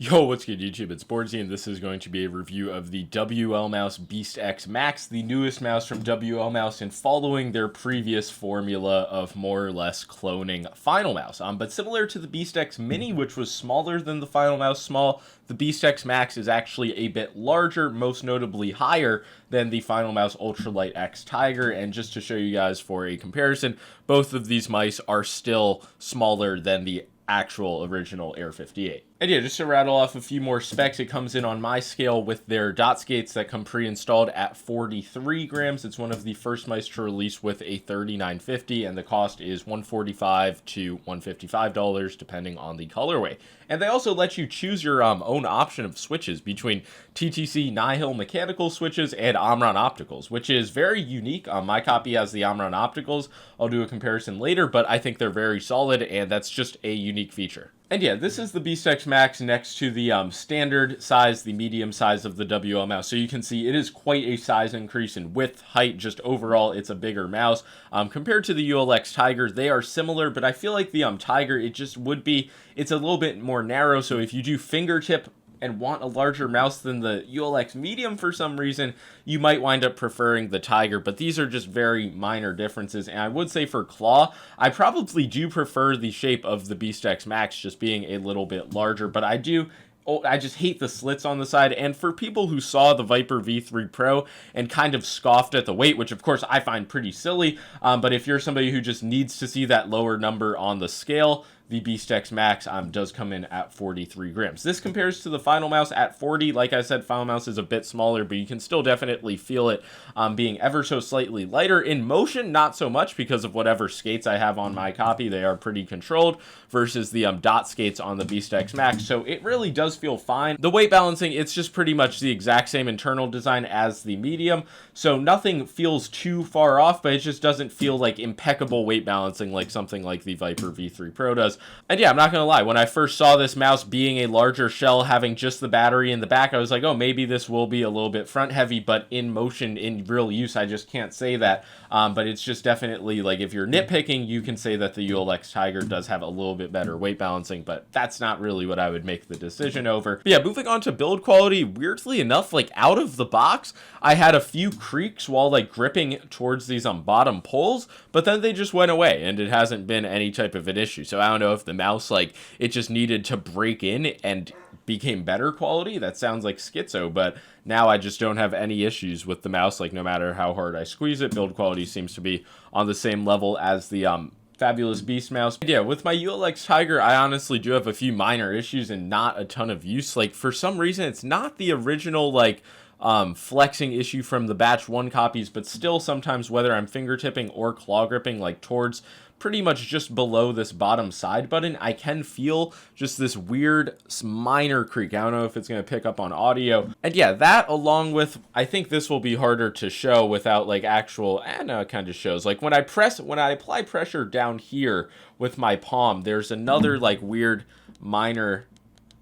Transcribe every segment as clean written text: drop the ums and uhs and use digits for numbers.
Yo, what's good YouTube? It's boardzy, and this is going to be a review of the WLMouse BeastX MAX, the newest mouse from WLMouse, and following their previous formula of more or less cloning Final Mouse. But similar to the BeastX Mini, which was smaller than the Final Mouse Small, the BeastX MAX is actually a bit larger, most notably higher than the Final Mouse Ultralight X Tiger. And just to show you guys for a comparison, both of these mice are still smaller than the actual original Air 58. And yeah, just to rattle off a few more specs, it comes in on my scale with their dot skates that come pre-installed at 43 grams. It's one of the first mice to release with a 3950, and the cost is $145 to $155 depending on the colorway. And they also let you choose your own option of switches between TTC Nihil mechanical switches and Omron opticals, which is very unique. My copy has the Omron opticals. I'll do a comparison later, but I think they're very solid, and that's just a unique feature. And yeah, this is the BeastX MAX next to the standard size, the medium size of the WL mouse. So you can see it is quite a size increase in width, height, just overall, it's a bigger mouse. Compared to the ULX Tiger, they are similar, but I feel like the Tiger, it's a little bit more narrow. So if you do fingertip and want a larger mouse than the ULX Medium for some reason, you might wind up preferring the Tiger, but these are just very minor differences. And I would say for claw, I probably do prefer the shape of the BeastX MAX just being a little bit larger, but I just hate the slits on the side. And for people who saw the Viper V3 Pro and kind of scoffed at the weight, which of course I find pretty silly, but if you're somebody who just needs to see that lower number on the scale, the BeastX MAX does come in at 43 grams. This compares to the Final Mouse at 40. Like I said, Final Mouse is a bit smaller, but you can still definitely feel it being ever so slightly lighter. In motion, not so much because of whatever skates I have on my copy. They are pretty controlled versus the dot skates on the BeastX MAX, so it really does feel fine. The weight balancing, it's just pretty much the exact same internal design as the Medium, so nothing feels too far off, but it just doesn't feel like impeccable weight balancing like something like the Viper V3 Pro does. And yeah, I'm not gonna lie, when I first saw this mouse being a larger shell, having just the battery in the back, I was like, oh, maybe this will be a little bit front heavy, but in motion, in real use, I just can't say that. But it's just definitely, like, if you're nitpicking, you can say that the ULX Tiger does have a little bit better weight balancing, but that's not really what I would make the decision over. But yeah, moving on to build quality, weirdly enough, like, out of the box, I had a few creaks while, like, gripping towards these bottom poles, but then they just went away, and it hasn't been any type of an issue. So I don't know if the mouse, like, it just needed to break in and became better quality. That sounds like schizo, but now I just don't have any issues with the mouse. Like, no matter how hard I squeeze it, build quality seems to be on the same level as the Fabulous Beast mouse. Yeah, with my ULX Tiger, I honestly do have a few minor issues and not a ton of use. Like, for some reason, it's not the original, like, flexing issue from the batch 1 copies, but still sometimes whether I'm fingertipping or claw gripping, like towards pretty much just below this bottom side button, I can feel just this weird minor creak. I don't know if it's going to pick up on audio. And yeah, that along with, I think this will be harder to show without like actual, no, it kind of shows. Like when I apply pressure down here with my palm, there's another like weird minor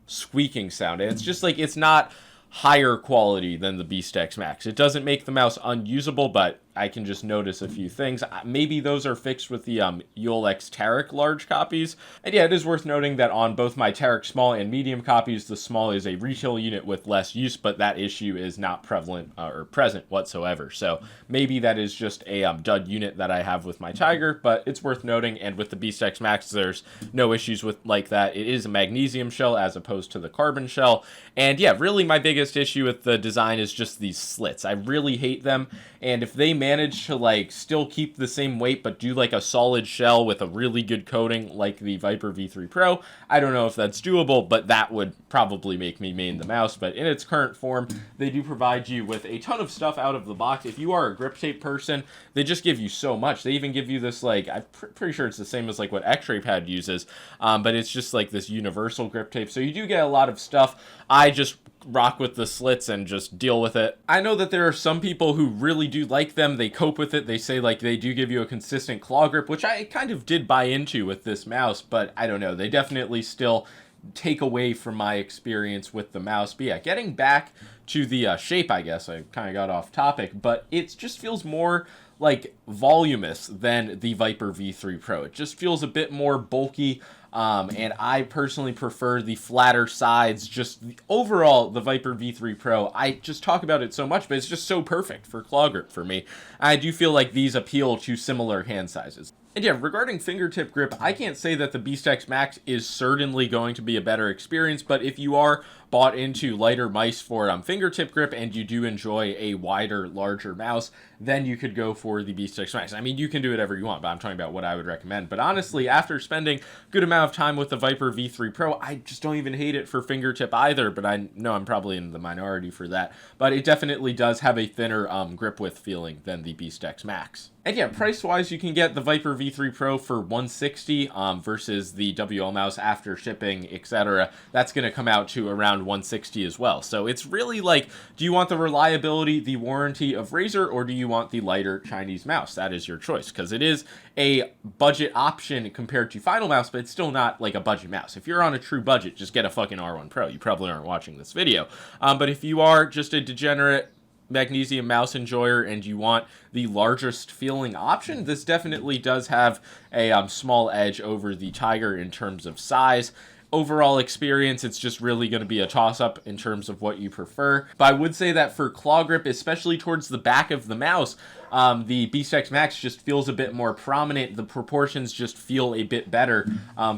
squeaking sound. And it's just like, it's not higher quality than the BeastX MAX. It doesn't make the mouse unusable, but I can just notice a few things. Maybe those are fixed with the ULX Tarek large copies. And yeah, it is worth noting that on both my Tarek small and medium copies, the small is a retail unit with less use, but that issue is not prevalent or present whatsoever. So maybe that is just a dud unit that I have with my Tiger, but it's worth noting. And with the BeastX MAX, there's no issues with like that. It is a magnesium shell as opposed to the carbon shell. And yeah, really my biggest issue with the design is just these slits. I really hate them. And if they manage to like still keep the same weight but do like a solid shell with a really good coating like the Viper V3 Pro, I don't know if that's doable, but that would probably make me main the mouse. But in its current form, they do provide you with a ton of stuff out of the box. If you are a grip tape person, they just give you so much. They even give you this, like, I'm pretty sure it's the same as like what X-Ray Pad uses, but it's just like this universal grip tape. So you do get a lot of stuff. I just rock with the slits and just deal with it. I know that there are some people who really do like them. They cope with it. They say like they do give you a consistent claw grip, which I kind of did buy into with this mouse, but I don't know. They definitely still take away from my experience with the mouse. But yeah, getting back to the shape, I guess I kind of got off topic, but it just feels more like voluminous than the Viper V3 Pro. It just feels a bit more bulky. And I personally prefer the flatter sides. Just overall, the Viper V3 Pro, I just talk about it so much, but it's just so perfect for claw grip for me. I do feel like these appeal to similar hand sizes. And yeah, regarding fingertip grip, I can't say that the BeastX MAX is certainly going to be a better experience, but if you are bought into lighter mice for fingertip grip and you do enjoy a wider, larger mouse, then you could go for the BeastX MAX. I mean, you can do whatever you want, but I'm talking about what I would recommend. But honestly, after spending a good amount of time with the Viper V3 Pro, I just don't even hate it for fingertip either, but I know I'm probably in the minority for that. But it definitely does have a thinner grip width feeling than the BeastX MAX. And yeah, price-wise, you can get the Viper V3 Pro for $160 versus the WLMouse after shipping, etc. That's going to come out to around $160 as well. So it's really like, do you want the reliability, the warranty of Razer, or do you want the lighter Chinese mouse? That is your choice, because it is a budget option compared to Final Mouse, but it's still not like a budget mouse. If you're on a true budget, just get a fucking R1 Pro. You probably aren't watching this video. But if you are just a degenerate magnesium mouse enjoyer and you want the largest feeling option, this definitely does have a small edge over the Tiger in terms of size. Overall experience, it's just really going to be a toss-up in terms of what you prefer. But I would say that for claw grip, especially towards the back of the mouse, the BeastX MAX just feels a bit more prominent. The proportions just feel a bit better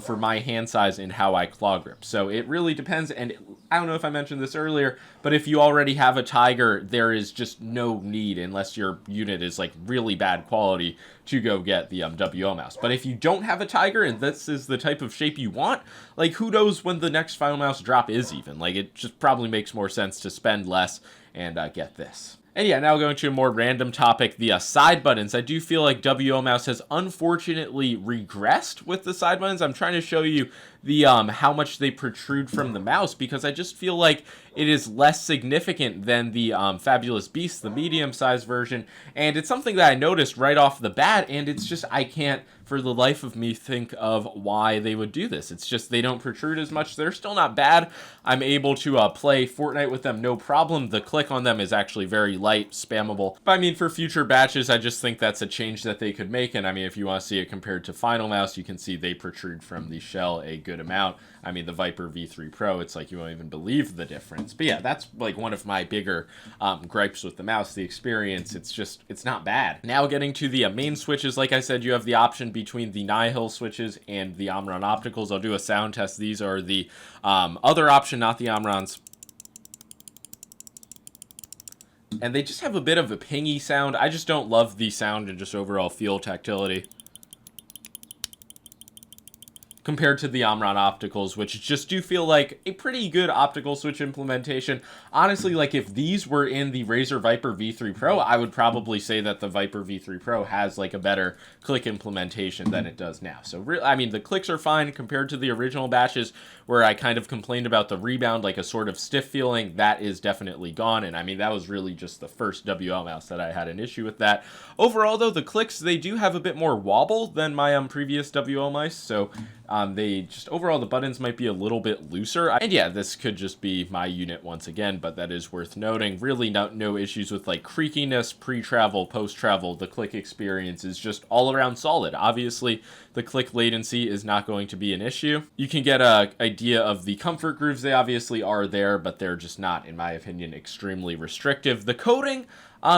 for my hand size and how I claw grip. So it really depends, and I don't know if I mentioned this earlier, but if you already have a Tiger, there is just no need, unless your unit is like really bad quality, to go get the WLMouse. But if you don't have a Tiger and this is the type of shape you want, like who knows when the next Final Mouse drop is even. Like it just probably makes more sense to spend less and get this. And yeah, now going to a more random topic, the side buttons. I do feel like WLMouse has unfortunately regressed with the side buttons. I'm trying to show you the how much they protrude from the mouse, because I just feel like it is less significant than the Fabulous Beast, the medium-sized version. And it's something that I noticed right off the bat, and it's just, I can't for the life of me think of why they would do this. It's just they don't protrude as much. They're still not bad. I'm able to play Fortnite with them no problem. The click on them is actually very light, spammable. But I mean, for future batches, I just think that's a change that they could make. And I mean, if you want to see it compared to Final Mouse, you can see they protrude from the shell a good amount. I mean, the Viper V3 Pro, it's like you won't even believe the difference. But yeah, that's like one of my bigger gripes with the mouse. The experience, it's not bad. Now getting to the main switches, like I said, you have the option between the Nihil switches and the Omron opticals. I'll do a sound test. These are the other option, not the Omrons. And they just have a bit of a pingy sound. I just don't love the sound and just overall feel tactility compared to the Omron opticals, which just do feel like a pretty good optical switch implementation. Honestly, like if these were in the Razer Viper V3 Pro, I would probably say that the Viper V3 Pro has like a better click implementation than it does now. So I mean, the clicks are fine compared to the original batches where I kind of complained about the rebound, like a sort of stiff feeling. That is definitely gone. And I mean, that was really just the first WLMouse that I had an issue with that. Overall though, the clicks, they do have a bit more wobble than my previous WLMouse. So they just, overall, the buttons might be a little bit looser. And yeah, this could just be my unit once again, but that is worth noting. Really no issues with like creakiness, pre-travel, post-travel. The click experience is just all around solid. Obviously, the click latency is not going to be an issue. You can get an idea of the comfort grooves. They obviously are there, but they're just not, in my opinion, extremely restrictive. The coating,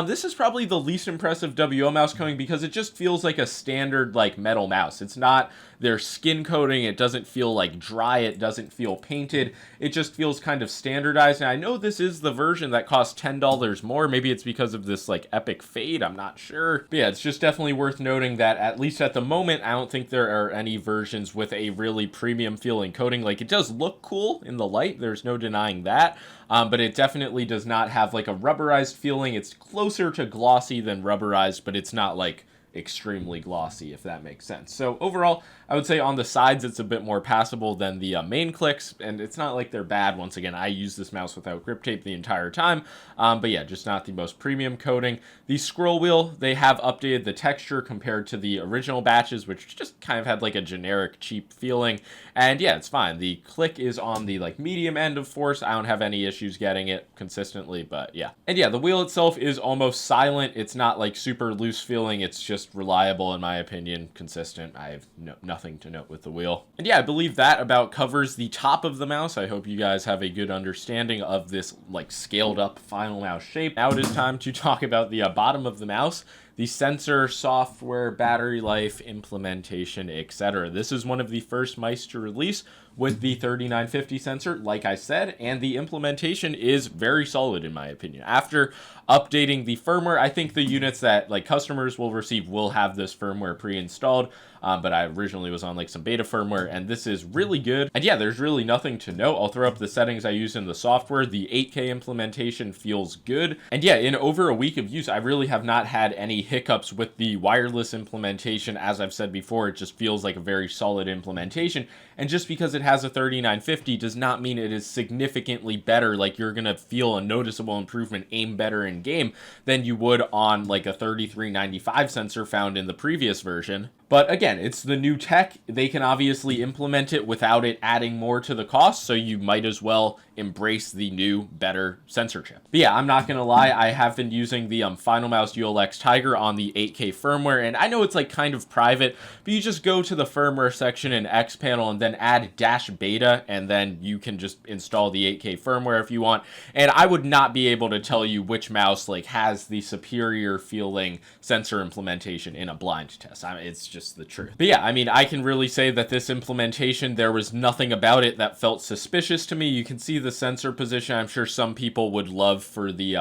this is probably the least impressive WLMouse coating because it just feels like a standard like metal mouse. It's not their skin coating. It doesn't feel like dry. It doesn't feel painted. It just feels kind of standardized. And I know this is the version that costs $10 more. Maybe it's because of this like epic fade. I'm not sure. But yeah, it's just definitely worth noting that at least at the moment, I don't think there are any versions with a really premium feeling coating. Like it does look cool in the light. There's no denying that. But it definitely does not have like a rubberized feeling. It's closer to glossy than rubberized, but it's not like extremely glossy, if that makes sense. So overall, I would say on the sides, it's a bit more passable than the main clicks, and it's not like they're bad. Once again, I use this mouse without grip tape the entire time, but yeah, just not the most premium coating. The scroll wheel, they have updated the texture compared to the original batches, which just kind of had like a generic cheap feeling, and yeah, it's fine. The click is on the like medium end of force. I don't have any issues getting it consistently, but yeah. And yeah, the wheel itself is almost silent. It's not like super loose feeling. It's just just reliable in my opinion, consistent. I have nothing to note with the wheel. And yeah, I believe that about covers the top of the mouse. I hope you guys have a good understanding of this like scaled up final mouse shape. Now it is time to talk about the bottom of the mouse, the sensor, software, battery life, implementation, etc. This is one of the first mice to release with the 3950 sensor, like I said, and the implementation is very solid in my opinion. After updating the firmware, I think the units that like customers will receive will have this firmware pre-installed, but I originally was on like some beta firmware, and this is really good. And yeah, there's really nothing to note. I'll throw up the settings I use in the software. The 8K implementation feels good. And yeah, in over a week of use, I really have not had any hiccups with the wireless implementation. As I've said before, it just feels like a very solid implementation. And just because it has a 3950 does not mean it is significantly better. Like you're going to feel a noticeable improvement, aim better in game than you would on like a 3395 sensor found in the previous version. But again, it's the new tech. They can obviously implement it without it adding more to the cost, so you might as well embrace the new, better sensor chip. But yeah, I'm not gonna lie, I have been using the WLMouse ULX Tiger on the 8K firmware, and I know it's like kind of private, but you just go to the firmware section in X panel and then add -beta, and then you can just install the 8K firmware if you want. And I would not be able to tell you which mouse like has the superior feeling sensor implementation in a blind test. I mean, it's just the truth. But yeah, I mean, I can really say that this implementation, there was nothing about it that felt suspicious to me. You can see the sensor position. I'm sure some people would love for the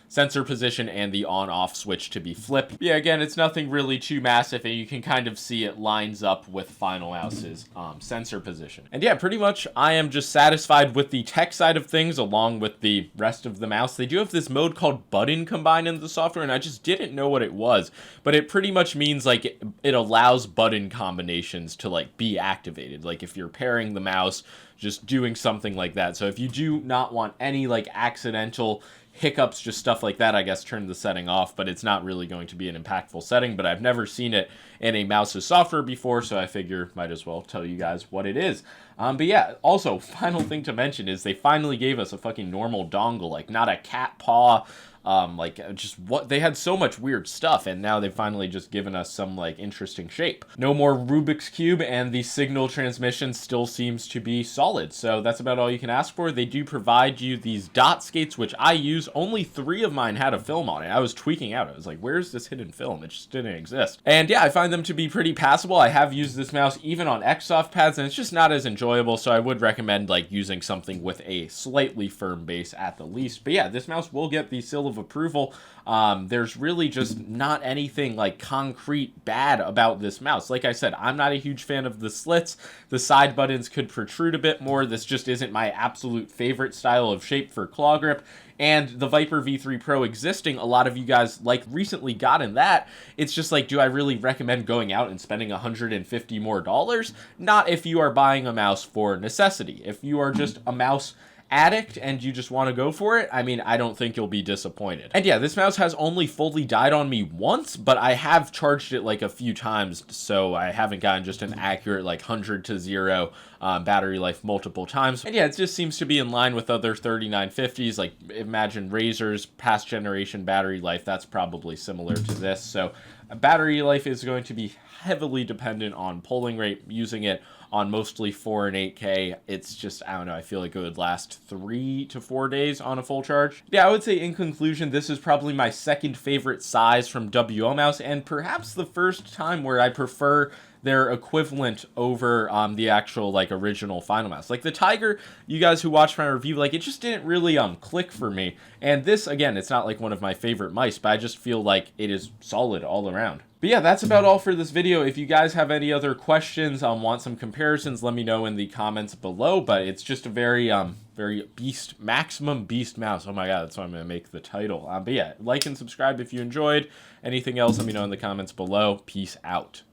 sensor position and the on-off switch to be flipped. Yeah, again, it's nothing really too massive, and you can kind of see it lines up with Final Mouse's sensor position. And yeah, pretty much I am just satisfied with the tech side of things along with the rest of the mouse. They do have this mode called button combine in the software, and I just didn't know what it was, but it pretty much means like it allows button combinations to like be activated. Like if you're pairing the mouse, just doing something like that. So if you do not want any like accidental hiccups, just stuff like that, I guess turn the setting off, but it's not really going to be an impactful setting. But I've never seen it in a mouse's software before, so I figure might as well tell you guys what it is. But yeah, also, final thing to mention is they finally gave us a fucking normal dongle, like not a cat paw, like just what they had so much weird stuff, and now they've finally just given us some like interesting shape. No more Rubik's Cube, and the signal transmission still seems to be solid, so that's about all you can ask for. They do provide you these dot skates, which I use. Only 3 of mine had a film on it. I was tweaking out. I was like, where's this hidden film? It just didn't exist. And yeah, I find them to be pretty passable. I have used this mouse even on Xsoft pads, and it's just not as enjoyable, so I would recommend like using something with a slightly firm base at the least. But yeah, this mouse will get the seal of approval. There's really just not anything like concrete bad about this mouse. Like I said, I'm not a huge fan of the slits. The side buttons could protrude a bit more. This just isn't my absolute favorite style of shape for claw grip. And the Viper V3 Pro existing, a lot of you guys like recently got in that. It's just like, do I really recommend going out and spending $150 more? Not if you are buying a mouse for necessity. If you are just a mouse addict and you just want to go for it, I mean, I don't think you'll be disappointed. And yeah, this mouse has only fully died on me once, but I have charged it like a few times, so I haven't gotten just an accurate like 100 to 0 battery life multiple times. And yeah, it just seems to be in line with other 3950s, like imagine Razer's past generation battery life. That's probably similar to this. So battery life is going to be heavily dependent on polling rate. Using it on mostly 4 and 8K, it's just, I don't know, I feel like it would last 3 to 4 days on a full charge. Yeah, I would say in conclusion, this is probably my second favorite size from WLMouse, and perhaps the first time where I prefer their equivalent over the actual like original Final Mouse. Like the Tiger, you guys who watched my review, like it just didn't really click for me. And this, again, it's not like one of my favorite mice, but I just feel like it is solid all around. But yeah, that's about all for this video. If you guys have any other questions, want some comparisons, let me know in the comments below. But it's just a very maximum beast mouse. Oh my god, that's what I'm gonna make the title. But yeah, like and subscribe if you enjoyed. Anything else, let me know in the comments below. Peace out.